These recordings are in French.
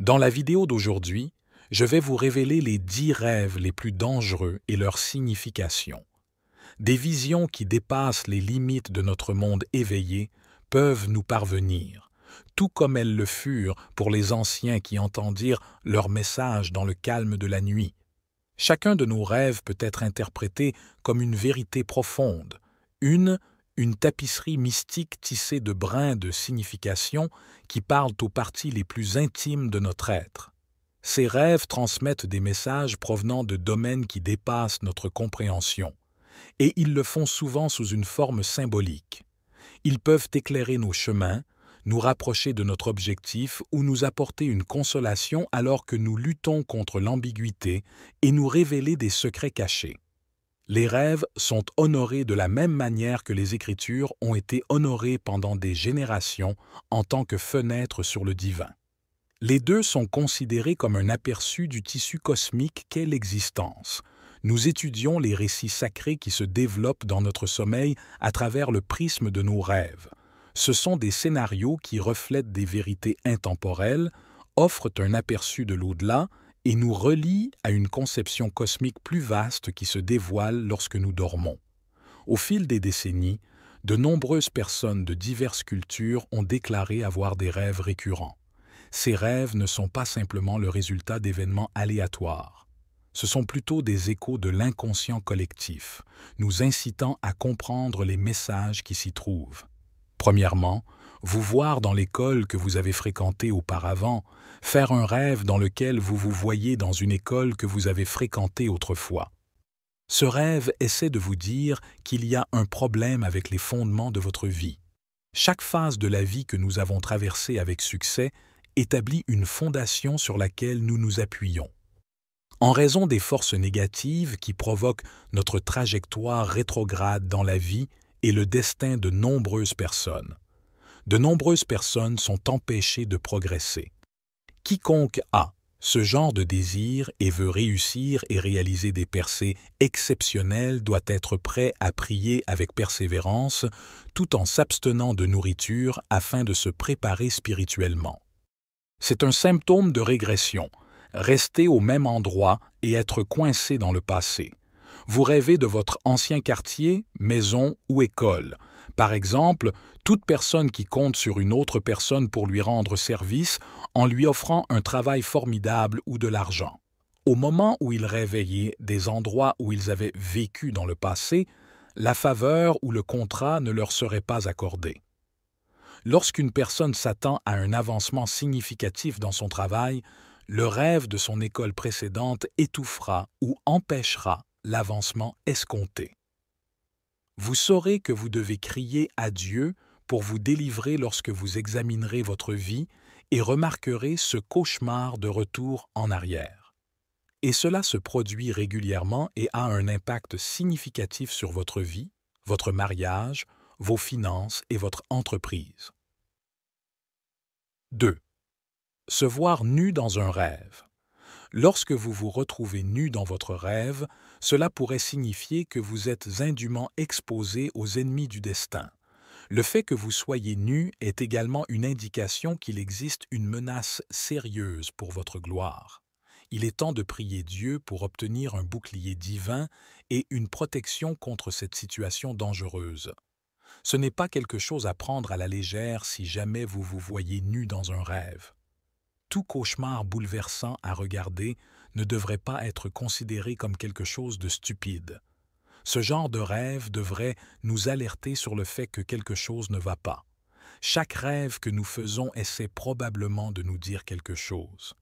Dans la vidéo d'aujourd'hui, je vais vous révéler les 10 rêves les plus dangereux et leur signification. Des visions qui dépassent les limites de notre monde éveillé peuvent nous parvenir, tout comme elles le furent pour les anciens qui entendirent leur message dans le calme de la nuit. Chacun de nos rêves peut être interprété comme une vérité profonde, une tapisserie mystique tissée de brins de signification qui parlent aux parties les plus intimes de notre être. Ces rêves transmettent des messages provenant de domaines qui dépassent notre compréhension, et ils le font souvent sous une forme symbolique. Ils peuvent éclairer nos chemins, nous rapprocher de notre objectif ou nous apporter une consolation alors que nous luttons contre l'ambiguïté et nous révéler des secrets cachés. Les rêves sont honorés de la même manière que les Écritures ont été honorées pendant des générations en tant que fenêtre sur le divin. Les deux sont considérés comme un aperçu du tissu cosmique qu'est l'existence. Nous étudions les récits sacrés qui se développent dans notre sommeil à travers le prisme de nos rêves. Ce sont des scénarios qui reflètent des vérités intemporelles, offrent un aperçu de l'au-delà et nous relient à une conception cosmique plus vaste qui se dévoile lorsque nous dormons. Au fil des décennies, de nombreuses personnes de diverses cultures ont déclaré avoir des rêves récurrents. Ces rêves ne sont pas simplement le résultat d'événements aléatoires. Ce sont plutôt des échos de l'inconscient collectif, nous incitant à comprendre les messages qui s'y trouvent. Premièrement, vous voir dans l'école que vous avez fréquentée auparavant, faire un rêve dans lequel vous vous voyez dans une école que vous avez fréquentée autrefois. Ce rêve essaie de vous dire qu'il y a un problème avec les fondements de votre vie. Chaque phase de la vie que nous avons traversée avec succès établit une fondation sur laquelle nous nous appuyons. En raison des forces négatives qui provoquent notre trajectoire rétrograde dans la vie et le destin de nombreuses personnes sont empêchées de progresser. Quiconque a ce genre de désir et veut réussir et réaliser des percées exceptionnelles doit être prêt à prier avec persévérance tout en s'abstenant de nourriture afin de se préparer spirituellement. C'est un symptôme de régression, rester au même endroit et être coincé dans le passé. Vous rêvez de votre ancien quartier, maison ou école. Par exemple, toute personne qui compte sur une autre personne pour lui rendre service en lui offrant un travail formidable ou de l'argent. Au moment où ils réveillaient des endroits où ils avaient vécu dans le passé, la faveur ou le contrat ne leur serait pas accordé. Lorsqu'une personne s'attend à un avancement significatif dans son travail, le rêve de son école précédente étouffera ou empêchera l'avancement escompté. Vous saurez que vous devez crier à Dieu pour vous délivrer lorsque vous examinerez votre vie et remarquerez ce cauchemar de retour en arrière. Et cela se produit régulièrement et a un impact significatif sur votre vie, votre mariage, vos finances et votre entreprise. 2. Se voir nu dans un rêve. Lorsque vous vous retrouvez nu dans votre rêve, cela pourrait signifier que vous êtes indûment exposé aux ennemis du destin. Le fait que vous soyez nu est également une indication qu'il existe une menace sérieuse pour votre gloire. Il est temps de prier Dieu pour obtenir un bouclier divin et une protection contre cette situation dangereuse. Ce n'est pas quelque chose à prendre à la légère si jamais vous vous voyez nu dans un rêve. Tout cauchemar bouleversant à regarder ne devrait pas être considéré comme quelque chose de stupide. Ce genre de rêve devrait nous alerter sur le fait que quelque chose ne va pas. Chaque rêve que nous faisons essaie probablement de nous dire quelque chose.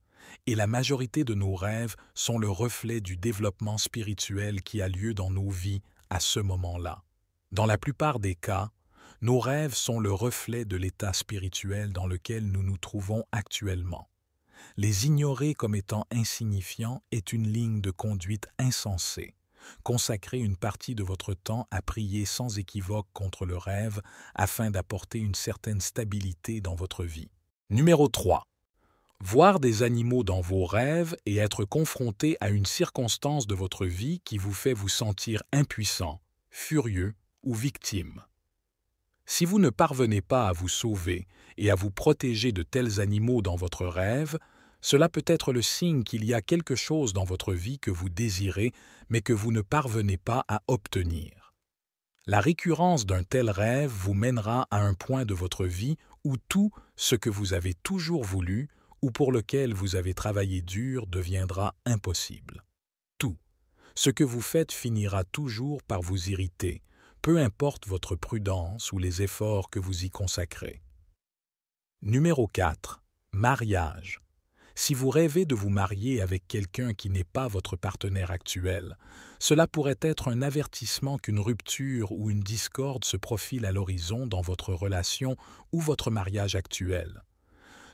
Et la majorité de nos rêves sont le reflet du développement spirituel qui a lieu dans nos vies à ce moment-là. Dans la plupart des cas, nos rêves sont le reflet de l'état spirituel dans lequel nous nous trouvons actuellement. Les ignorer comme étant insignifiants est une ligne de conduite insensée. Consacrez une partie de votre temps à prier sans équivoque contre le rêve afin d'apporter une certaine stabilité dans votre vie. Numéro 3. Voir des animaux dans vos rêves et être confronté à une circonstance de votre vie qui vous fait vous sentir impuissant, furieux ou victime. Si vous ne parvenez pas à vous sauver et à vous protéger de tels animaux dans votre rêve, Cela peut être le signe qu'il y a quelque chose dans votre vie que vous désirez, mais que vous ne parvenez pas à obtenir. La récurrence d'un tel rêve vous mènera à un point de votre vie où tout ce que vous avez toujours voulu ou pour lequel vous avez travaillé dur deviendra impossible. Tout ce que vous faites finira toujours par vous irriter, peu importe votre prudence ou les efforts que vous y consacrez. Numéro 4. Mariage. Si vous rêvez de vous marier avec quelqu'un qui n'est pas votre partenaire actuel, cela pourrait être un avertissement qu'une rupture ou une discorde se profile à l'horizon dans votre relation ou votre mariage actuel.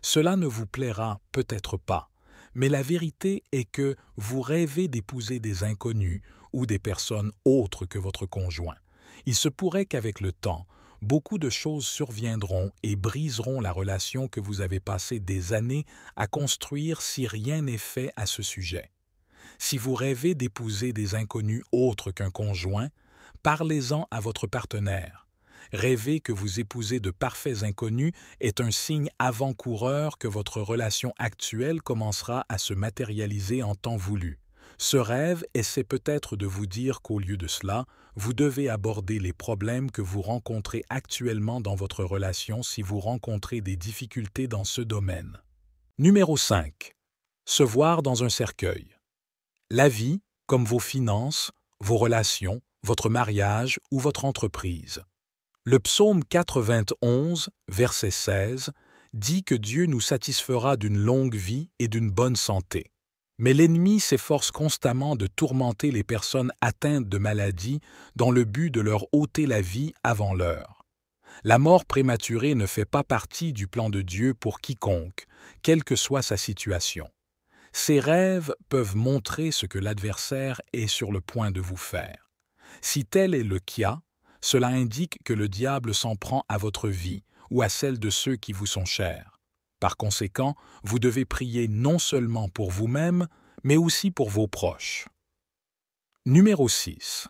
Cela ne vous plaira peut-être pas, mais la vérité est que vous rêvez d'épouser des inconnus ou des personnes autres que votre conjoint. Il se pourrait qu'avec le temps, beaucoup de choses surviendront et briseront la relation que vous avez passé des années à construire si rien n'est fait à ce sujet. Si vous rêvez d'épouser des inconnus autres qu'un conjoint, parlez-en à votre partenaire. Rêver que vous épousez de parfaits inconnus est un signe avant-coureur que votre relation actuelle commencera à se matérialiser en temps voulu. Ce rêve essaie peut-être de vous dire qu'au lieu de cela, vous devez aborder les problèmes que vous rencontrez actuellement dans votre relation si vous rencontrez des difficultés dans ce domaine. Numéro 5. Se voir dans un cercueil. La vie, comme vos finances, vos relations, votre mariage ou votre entreprise. Le psaume 91, verset 16, dit que Dieu nous satisfera d'une longue vie et d'une bonne santé. Mais l'ennemi s'efforce constamment de tourmenter les personnes atteintes de maladies dans le but de leur ôter la vie avant l'heure. La mort prématurée ne fait pas partie du plan de Dieu pour quiconque, quelle que soit sa situation. Ces rêves peuvent montrer ce que l'adversaire est sur le point de vous faire. Si tel est le cas, cela indique que le diable s'en prend à votre vie ou à celle de ceux qui vous sont chers. Par conséquent, vous devez prier non seulement pour vous-même, mais aussi pour vos proches. Numéro 6.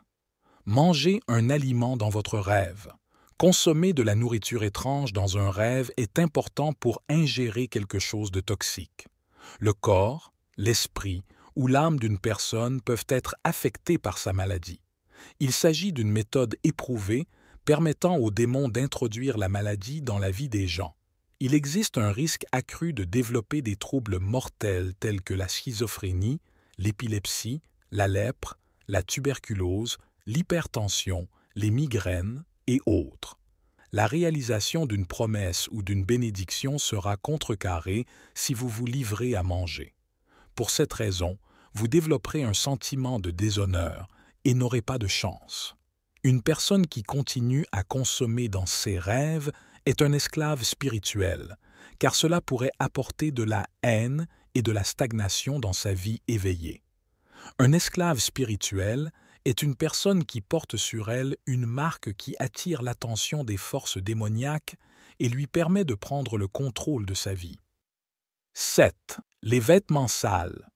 Mangez un aliment dans votre rêve. Consommer de la nourriture étrange dans un rêve est important pour ingérer quelque chose de toxique. Le corps, l'esprit ou l'âme d'une personne peuvent être affectés par sa maladie. Il s'agit d'une méthode éprouvée permettant aux démons d'introduire la maladie dans la vie des gens. Il existe un risque accru de développer des troubles mortels tels que la schizophrénie, l'épilepsie, la lèpre, la tuberculose, l'hypertension, les migraines et autres. La réalisation d'une promesse ou d'une bénédiction sera contrecarrée si vous vous livrez à manger. Pour cette raison, vous développerez un sentiment de déshonneur et n'aurez pas de chance. Une personne qui continue à consommer dans ses rêves est un esclave spirituel, car cela pourrait apporter de la haine et de la stagnation dans sa vie éveillée. Un esclave spirituel est une personne qui porte sur elle une marque qui attire l'attention des forces démoniaques et lui permet de prendre le contrôle de sa vie. 7. Les vêtements sales.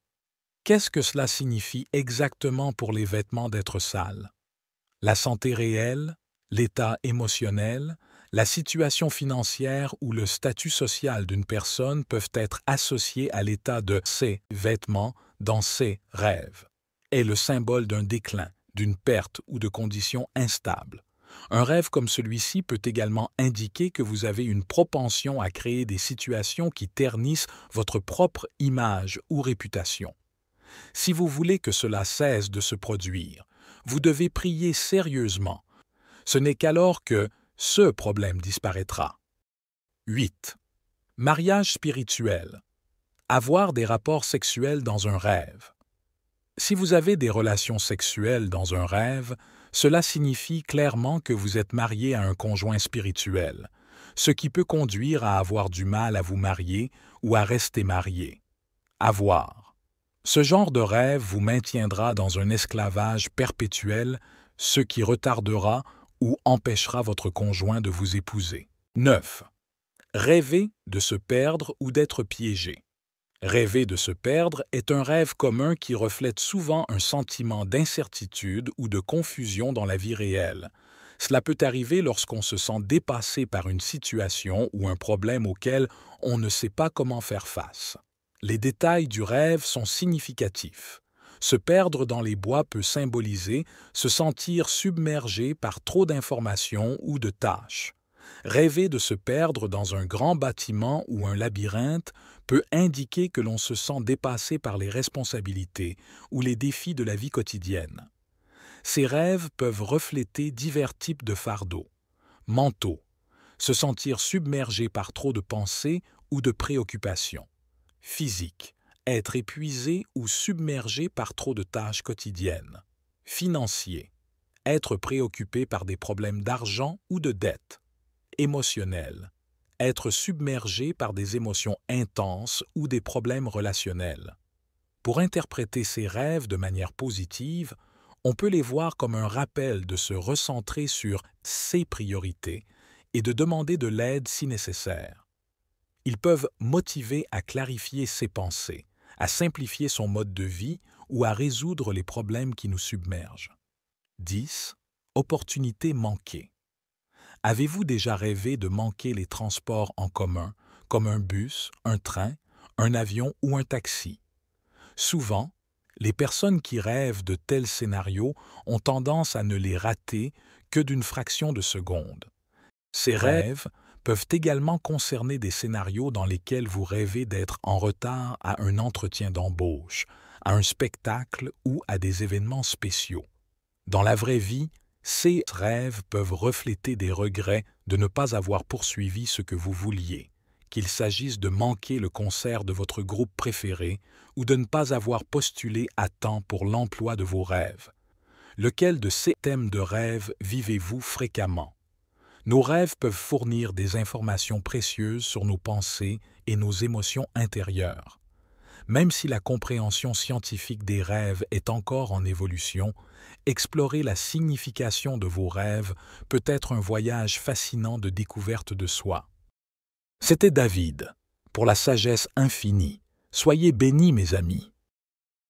Qu'est-ce que cela signifie exactement pour les vêtements d'être sales? La santé réelle, l'état émotionnel, la situation financière ou le statut social d'une personne peuvent être associés à l'état de ses vêtements dans ses rêves. Est le symbole d'un déclin, d'une perte ou de conditions instables. Un rêve comme celui-ci peut également indiquer que vous avez une propension à créer des situations qui ternissent votre propre image ou réputation. Si vous voulez que cela cesse de se produire, vous devez prier sérieusement. Ce n'est qu'alors que ce problème disparaîtra. 8. Mariage spirituel. Avoir des rapports sexuels dans un rêve. Si vous avez des relations sexuelles dans un rêve, cela signifie clairement que vous êtes marié à un conjoint spirituel, ce qui peut conduire à avoir du mal à vous marier ou à rester marié. Avoir. Ce genre de rêve vous maintiendra dans un esclavage perpétuel, ce qui retardera ou empêchera votre conjoint de vous épouser. 9. Rêver de se perdre ou d'être piégé. Rêver de se perdre est un rêve commun qui reflète souvent un sentiment d'incertitude ou de confusion dans la vie réelle. Cela peut arriver lorsqu'on se sent dépassé par une situation ou un problème auquel on ne sait pas comment faire face. Les détails du rêve sont significatifs. Se perdre dans les bois peut symboliser se sentir submergé par trop d'informations ou de tâches. Rêver de se perdre dans un grand bâtiment ou un labyrinthe peut indiquer que l'on se sent dépassé par les responsabilités ou les défis de la vie quotidienne. Ces rêves peuvent refléter divers types de fardeaux. Mentaux, se sentir submergé par trop de pensées ou de préoccupations. Physique, être épuisé ou submergé par trop de tâches quotidiennes. Financier, être préoccupé par des problèmes d'argent ou de dette. Émotionnel, être submergé par des émotions intenses ou des problèmes relationnels. Pour interpréter ces rêves de manière positive, on peut les voir comme un rappel de se recentrer sur ses priorités et de demander de l'aide si nécessaire. Ils peuvent motiver à clarifier ses pensées, à simplifier son mode de vie ou à résoudre les problèmes qui nous submergent. 10. Opportunités manquées. Avez-vous déjà rêvé de manquer les transports en commun, comme un bus, un train, un avion ou un taxi? Souvent, les personnes qui rêvent de tels scénarios ont tendance à ne les rater que d'une fraction de seconde. Ces rêves peuvent également concerner des scénarios dans lesquels vous rêvez d'être en retard à un entretien d'embauche, à un spectacle ou à des événements spéciaux. Dans la vraie vie, ces rêves peuvent refléter des regrets de ne pas avoir poursuivi ce que vous vouliez, qu'il s'agisse de manquer le concert de votre groupe préféré ou de ne pas avoir postulé à temps pour l'emploi de vos rêves. Lequel de ces thèmes de rêve vivez-vous fréquemment? Nos rêves peuvent fournir des informations précieuses sur nos pensées et nos émotions intérieures. Même si la compréhension scientifique des rêves est encore en évolution, explorer la signification de vos rêves peut être un voyage fascinant de découverte de soi. C'était David, pour la sagesse infinie. Soyez bénis, mes amis.